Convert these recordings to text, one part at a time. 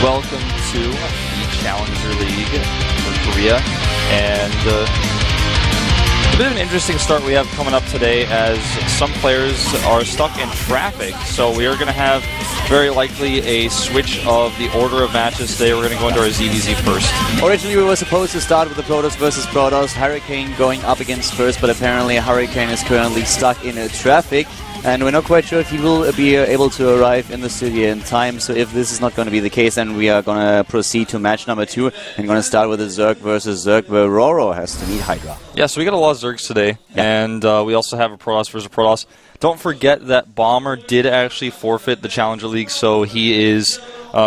Welcome to the Challenger League for Korea, and a bit of an interesting start we have coming up today as some players are stuck in traffic, so we are going to have very likely a switch of the order of matches today. We're going to go into our ZVZ first. Originally we were supposed to start with the Protoss versus Protoss, Hurricane going up against first, but apparently Hurricane is currently stuck in traffic. And we're not quite sure if he will be able to arrive in the studio in time. So if this is not going to be the case, then we are going to proceed to match number 2 and going to start with a Zerg versus Zerg, where RorO has to meet Hydra. Yeah, so we got a lot of Zergs today, and we also have a Protoss versus Protoss. Don't forget that Bomber did actually forfeit the Challenger League, so he is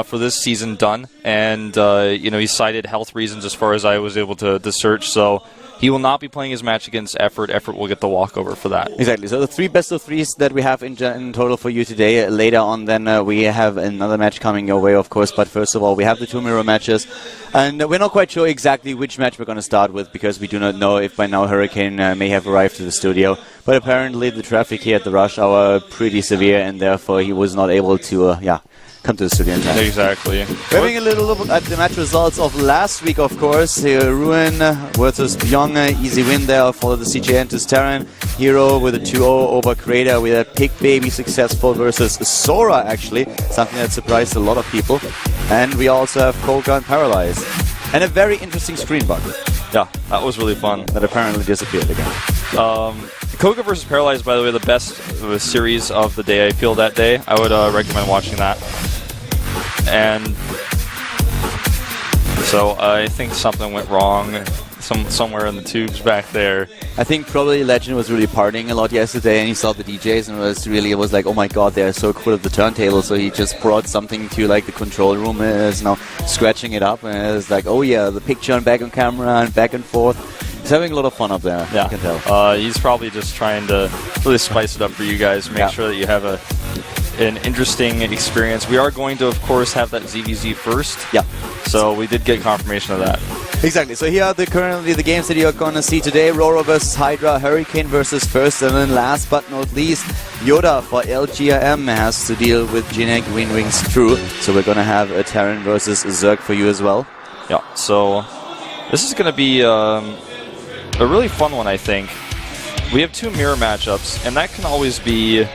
for this season done. And you know, he cited health reasons as far as I was able to search. So he will not be playing his match against Effort. Effort will get the walkover for that. Exactly. So the 3 best of 3s that we have in total for you today. Later on, then we have another match coming your way, of course. But first of all, we have the 2 mirror matches. And we're not quite sure exactly which match we're going to start with, because we do not know if by now Hurricane may have arrived to the studio. But apparently the traffic here at the rush hour pretty severe, and therefore he was not able to, come to the studio in time. Exactly. We're having a little look at the match results of last week, of course. Ruin versus Byung, easy win there for the CJN to Terran. Hero with a 2-0 over Crater. We had Pig Baby successful versus Sora, actually. Something that surprised a lot of people. And we also have Kolka and Paralyze. And a very interesting screen bug. Yeah, that was really fun. That apparently disappeared again. Koga versus Paralyzed, by the way, the best series of the day, I feel, that day. I would recommend watching that. And so I think something went wrong somewhere in the tubes back there. I think probably Legend was really partying a lot yesterday, and he saw the DJs and it was like, oh my god, they're so cool at the turntable. So he just brought something to like the control room and is now scratching it up, and it's like, oh yeah, the picture and back on camera and back and forth. He's having a lot of fun up there, yeah. I can tell. He's probably just trying to really spice it up for you guys, make sure that you have an interesting experience. We are going to, of course, have that ZVZ first. Yeah. So we did get confirmation of that. Exactly. So here are currently the games that you're going to see today. RorO versus Hydra, Hurricane versus First, and then last but not least, Yoda for LGRM has to deal with Jinek Wingwings True. So we're going to have a Terran versus Zerg for you as well. Yeah. So this is going to be a really fun one, I think. We have 2 mirror matchups, and that can always be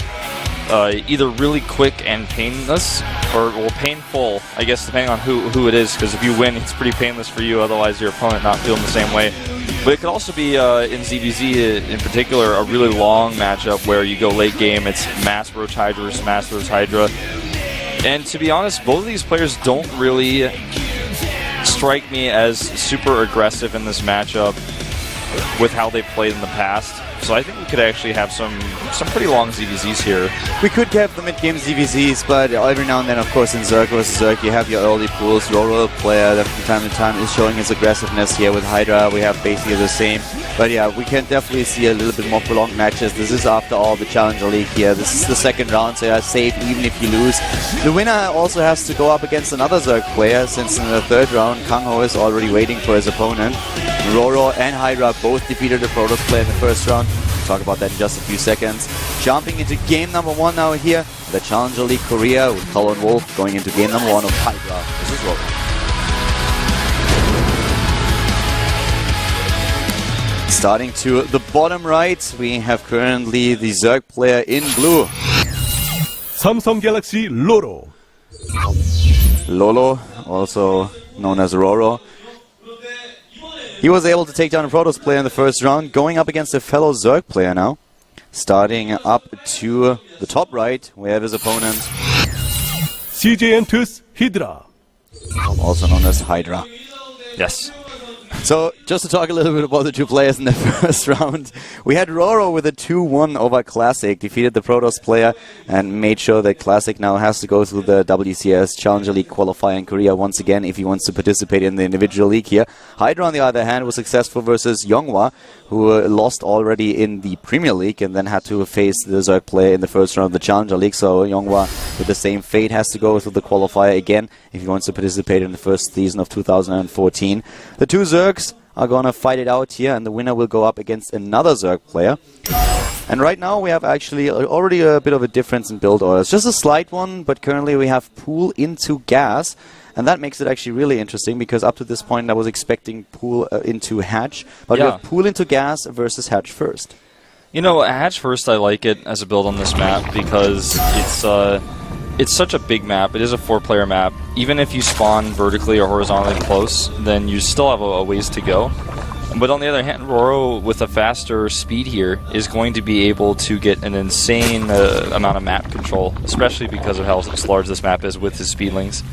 either really quick and painless, or painful, I guess, depending on who it is, because if you win, it's pretty painless for you, otherwise your opponent not feeling the same way. But it could also be, in ZVZ in particular, a really long matchup where you go late game, it's Mass Roach Hydra versus Mass Roach Hydra. And to be honest, both of these players don't really strike me as super aggressive in this matchup with how they played in the past. So I think we could actually have some pretty long ZVZs here. We could have the mid-game ZVZs, but every now and then, of course, in Zerg vs. Zerg, you have your early pools. RorO player that from time to time is showing his aggressiveness here with Hydra. We have basically the same. But yeah, we can definitely see a little bit more prolonged matches. This is after all the Challenger League here. This is the second round, so you're safe even if you lose. The winner also has to go up against another Zerg player, since in the third round, Kangho is already waiting for his opponent. RorO and Hydra both defeated the Protoss player in the first round. We'll talk about that in just a few seconds. Jumping into game number 1 now here, the Challenger League Korea with Colin Wolf going into game number 1 of Hydra versus RorO. Starting to the bottom right, we have currently the Zerg player in blue. Samsung Galaxy Lolo. Lolo, also known as RorO. He was able to take down a Protoss player in the first round, going up against a fellow Zerg player now. Starting up to the top right, we have his opponent, CJN Hydra. also known as Hydra. Yes. So, just to talk a little bit about the 2 players in the first round, we had RorO with a 2-1 over Classic, defeated the Protoss player, and made sure that Classic now has to go through the WCS Challenger League qualifier in Korea once again if he wants to participate in the individual league here. Hydra, on the other hand, was successful versus Yonghwa, who lost already in the Premier League and then had to face the Zerg player in the first round of the Challenger League. So Yonghwa, with the same fate, has to go through the qualifier again if he wants to participate in the first season of 2014. The 2 Zergs are going to fight it out here, and the winner will go up against another Zerg player. And right now we have actually already a bit of a difference in build orders. Just a slight one, but currently we have Pool into Gas. And that makes it actually really interesting, because up to this point I was expecting Pool into Hatch. But we have Pool into Gas versus Hatch first. You know, Hatch first, I like it as a build on this map because it's such a big map. It is a 4-player map. Even if you spawn vertically or horizontally close, then you still have a ways to go. But on the other hand, RorO, with a faster speed here, is going to be able to get an insane amount of map control, especially because of how large this map is with his speedlings.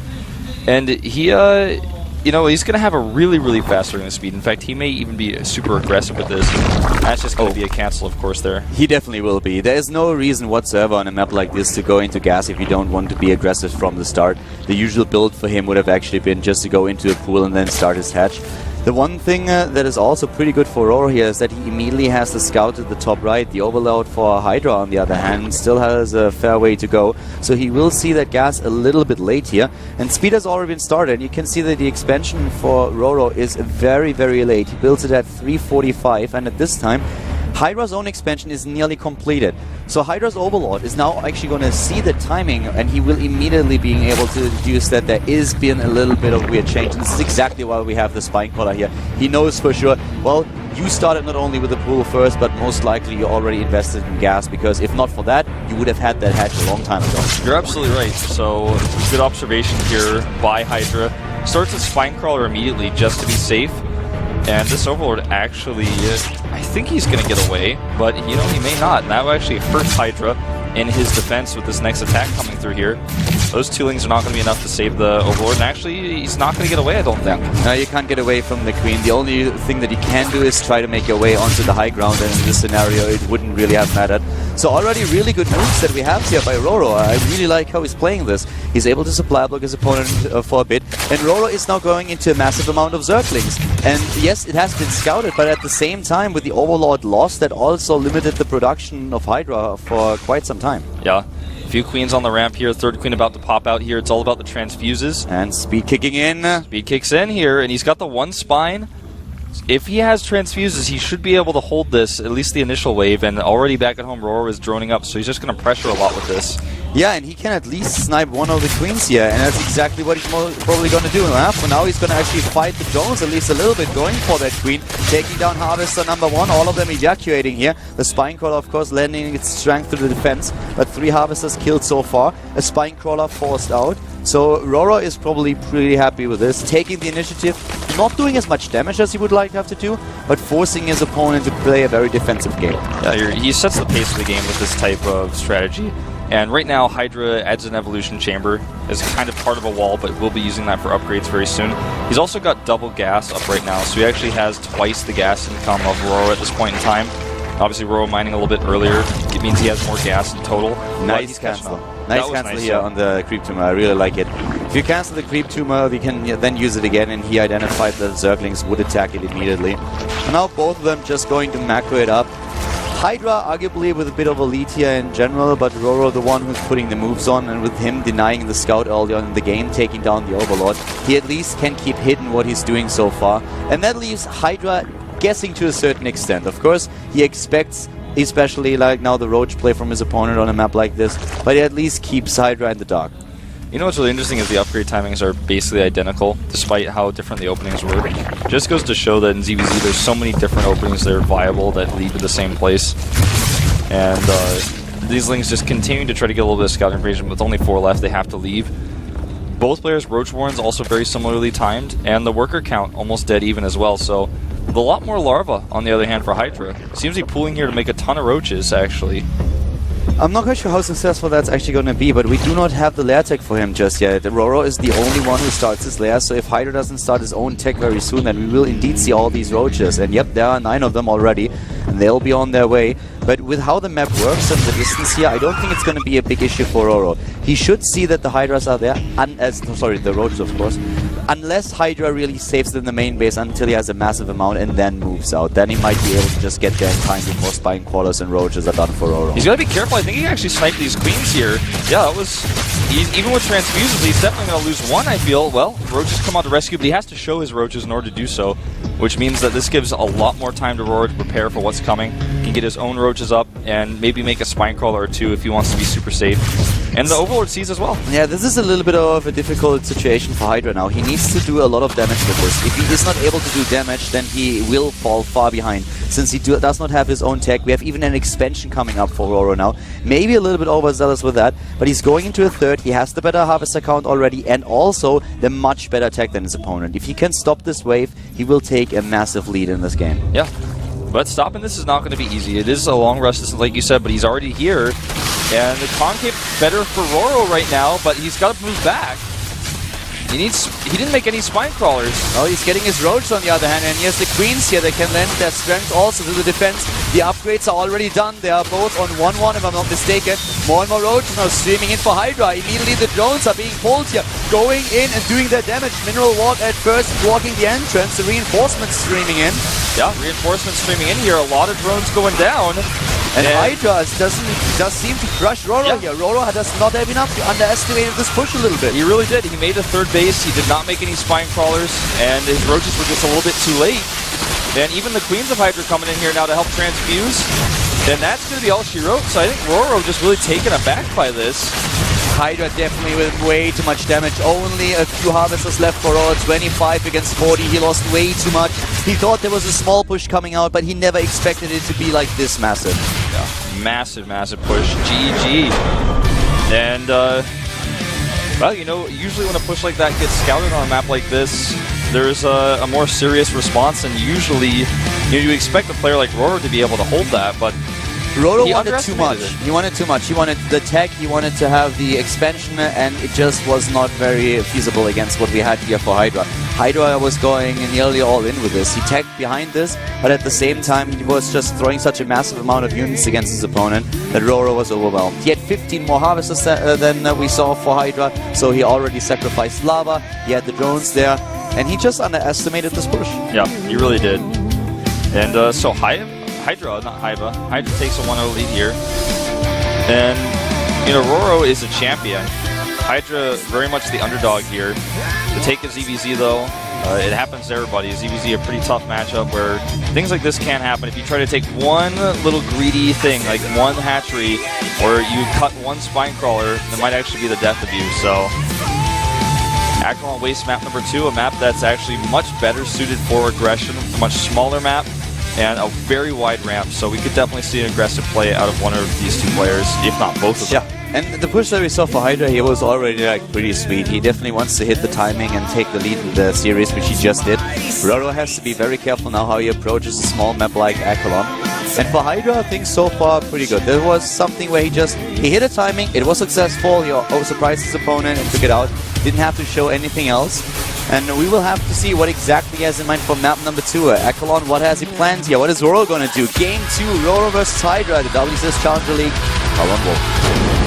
And he, you know, he's going to have a really, really fast starting speed. In fact, he may even be super aggressive with this. That's just going to be a cancel, of course, there. He definitely will be. There is no reason whatsoever on a map like this to go into Gas if you don't want to be aggressive from the start. The usual build for him would have actually been just to go into a pool and then start his Hatch. The one thing that is also pretty good for RorO here is that he immediately has the scout at the top right. The overload for Hydra, on the other hand, still has a fair way to go. So he will see that Gas a little bit late here. And speed has already been started. And you can see that the expansion for RorO is very, very late. He builds it at 3:45, and at this time, Hydra's own expansion is nearly completed. So Hydra's Overlord is now actually going to see the timing, and he will immediately be able to deduce that there is been a little bit of weird change. And this is exactly why we have the Spine Collar here. He knows for sure, well, you started not only with the pool first, but most likely you already invested in Gas, because if not for that, you would have had that Hatch a long time ago. You're absolutely right. So, good observation here by Hydra. Starts a Spine Crawler immediately just to be safe. And this Overlord actually, I think he's going to get away, but you know, he may not. And that will actually hurt Hydra in his defense with this next attack coming through here. Those 2-lings are not going to be enough to save the Overlord, and actually, he's not going to get away, I don't think. No, you can't get away from the Queen. The only thing that you can do is try to make your way onto the high ground, and in this scenario, it wouldn't really have mattered. So already really good moves that we have here by RorO. I really like how he's playing this. He's able to supply block his opponent for a bit, and RorO is now going into a massive amount of Zerglings. And yes, it has been scouted, but at the same time, with the Overlord loss, that also limited the production of Hydra for quite some time. Yeah. A few queens on the ramp here. Third queen about to pop out here. It's all about the transfuses. And speed kicking in. Speed kicks in here, and he's got the one spine. If he has transfuses, he should be able to hold this, at least the initial wave, and already back at home, RorO is droning up, so he's just going to pressure a lot with this. Yeah, and he can at least snipe one of the queens here, and that's exactly what he's probably going to do. For now, he's going to actually fight the drones at least a little bit, going for that queen, taking down Harvester number 1, all of them evacuating here. The Spine Crawler, of course, lending its strength to the defense, but 3 Harvesters killed so far, a Spine Crawler forced out. So RorO is probably pretty happy with this, taking the initiative, not doing as much damage as he would like to have to do, but forcing his opponent to play a very defensive game. Yeah, he sets the pace of the game with this type of strategy. And right now, Hydra adds an evolution chamber as kind of part of a wall, but we'll be using that for upgrades very soon. He's also got double gas up right now, so he actually has twice the gas income of RorO at this point in time. Obviously, RorO mining a little bit earlier. It means he has more gas in total. Nice cancel. Nice cancel here on the Creep Tumor. I really like it. If you cancel the Creep Tumor, we can then use it again, and he identified that Zerglings would attack it immediately. And now both of them just going to macro it up. Hydra arguably with a bit of a lead here in general, but RorO the one who's putting the moves on, and with him denying the scout early on in the game, taking down the Overlord, he at least can keep hidden what he's doing so far. And that leaves Hydra guessing to a certain extent. Of course, he expects, especially like now, the roach play from his opponent on a map like this, but he at least keeps Hydra in the dark. You know what's really interesting is the upgrade timings are basically identical, despite how different the openings were. Just goes to show that in ZVZ there's so many different openings that are viable that lead to the same place. And these lings just continue to try to get a little bit of scouting information. With only 4 left, they have to leave. Both players' Roach Warrens also very similarly timed, and the worker count almost dead even as well. So a lot more larva, on the other hand, for Hydra. Seems to be pooling here to make a ton of roaches, actually. I'm not quite sure how successful that's actually going to be, but we do not have the lair tech for him just yet. RorO is the only one who starts his lair, so if Hydra doesn't start his own tech very soon, then we will indeed see all these roaches. And yep, there are 9 of them already, and they'll be on their way. But with how the map works and the distance here, I don't think it's going to be a big issue for RorO. He should see that the Hydras are there, the roaches of course, unless Hydra really saves in the main base until he has a massive amount and then moves out. Then he might be able to just get there in time before Spine Crawlers and roaches are done for RorO. He's got to be careful. I think he can actually snipe these queens here. Yeah, that was... even with transfuses, he's definitely going to lose one, I feel. Well, roaches come out to rescue, but he has to show his roaches in order to do so. which means that this gives a lot more time to RorO to prepare for what's coming. He can get his own roaches up and maybe make a spine crawler or two if he wants to be super safe. And the Overlord sees as well. Yeah, this is a little bit of a difficult situation for Hydra now. He needs to do a lot of damage with this. If he is not able to do damage, then he will fall far behind. Since he does not have his own tech, we have even an expansion coming up for RorO now. Maybe a little bit overzealous with that, but he's going into a third. He has the better harvester count already, and also the much better tech than his opponent. If he can stop this wave, he will take a massive lead in this game. Yeah, but stopping this is not going to be easy. It is a long rest distance, like you said, but he's already here. And the concave better for RorO right now, but he's got to move back. He didn't make any spine crawlers. Oh, he's getting his roaches on the other hand, and he has the queens here. They can lend their strength also to the defense. The upgrades are already done. They are both on 1-1 if I'm not mistaken. More and more roaches now streaming in for Hydra. Immediately the drones are being pulled here, going in and doing their damage. Mineral Ward at first blocking the entrance. The reinforcements streaming in. Yeah, reinforcements streaming in here. A lot of drones going down. And Hydra does seem to crush RorO here. RorO does not have enough. He underestimated this push a little bit. He really did. He made a third base. He did not make any spine crawlers, and his roaches were just a little bit too late. And even the Queens of Hydra coming in here now to help transfuse. And that's going to be all she wrote. So I think RorO just really taken aback by this. Hydra definitely with way too much damage. Only a few harvesters left for RorO. 25 against 40. He lost way too much. He thought there was a small push coming out, but he never expected it to be like this massive. Yeah, massive, massive push. GG. And, well, you know, usually when a push like that gets scouted on a map like this, there's a more serious response, and usually you expect a player like RorO to be able to hold that, but RorO wanted too much. He wanted too much. He wanted the tech, he wanted to have the expansion, and it just was not very feasible against what we had here for Hydra. Hydra was going nearly all in with this. He tagged behind this, but at the same time he was just throwing such a massive amount of units against his opponent that RorO was overwhelmed. He had 15 more harvesters than we saw for Hydra, so he already sacrificed lava, he had the drones there, and he just underestimated this push. Yeah, he really did. And so Hydra, not Haiba. Hydra takes a 1-0 lead here. And, you know, RorO is a champion. Hydra very much the underdog here. The take of ZVZ, though, it happens to everybody. ZVZ a pretty tough matchup where things like this can happen. If you try to take one little greedy thing, like one hatchery, or you cut one spine crawler, it might actually be the death of you. So, Acheron Waste map number 2, a map that's actually much better suited for aggression, a much smaller map, and a very wide ramp, so we could definitely see an aggressive play out of one of these two players, if not both of them. Yeah, and the push that we saw for Hydra here was already like pretty sweet. He definitely wants to hit the timing and take the lead in the series, which he just did. RorO has to be very careful now how he approaches a small map like Acheron. And for Hydra, things so far pretty good. There was something where he hit a timing, it was successful, he surprised his opponent and took it out. Didn't have to show anything else. And we will have to see what exactly he has in mind for map number 2. Acheron, what has he planned here? What is RorO going to do? Game 2, RorO versus Hydra, the WCS Challenger League. Wolf.